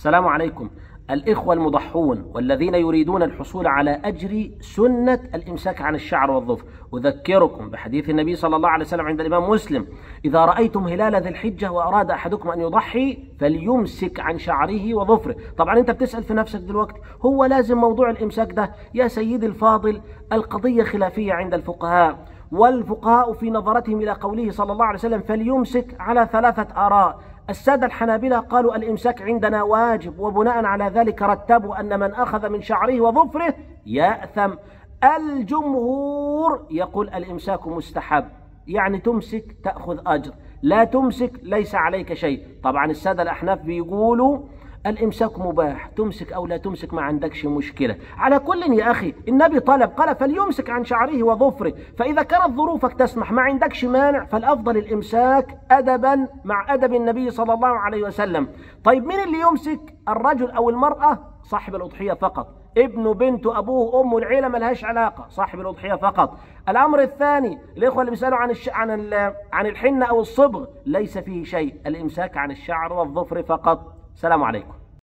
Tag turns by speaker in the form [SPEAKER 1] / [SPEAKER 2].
[SPEAKER 1] السلام عليكم. الإخوة المضحون والذين يريدون الحصول على أجر سنة الإمساك عن الشعر والظفر، أذكركم بحديث النبي صلى الله عليه وسلم عند الإمام مسلم: إذا رأيتم هلال ذي الحجة وأراد أحدكم أن يضحي فليمسك عن شعره وظفره. طبعا أنت بتسأل في نفسك دلوقتي، هو لازم موضوع الإمساك ده؟ يا سيدي الفاضل، القضية خلافية عند الفقهاء، والفقهاء في نظرتهم إلى قوله صلى الله عليه وسلم فليمسك على 3 آراء. السادة الحنابلة قالوا الإمساك عندنا واجب، وبناء على ذلك رتبوا أن من أخذ من شعره وظفره يأثم. الجمهور يقول الإمساك مستحب، يعني تمسك تأخذ أجر، لا تمسك ليس عليك شيء. طبعا السادة الأحناف بيقولوا الإمساك مباح، تمسك أو لا تمسك ما عندكش مشكلة. على كل يا أخي، النبي طلب قال فليمسك عن شعره وظفره، فإذا كانت ظروفك تسمح ما عندكش مانع فالأفضل الإمساك أدبا مع أدب النبي صلى الله عليه وسلم. طيب مين اللي يمسك؟ الرجل أو المرأة؟ صاحب الأضحية فقط. ابنه بنته أبوه أمه العيلة ملهاش علاقة، صاحب الأضحية فقط. الأمر الثاني، الإخوة اللي بيسألوا عن الحنة أو الصبغ، ليس فيه شيء، الإمساك عن الشعر والظفر فقط. السلام عليكم.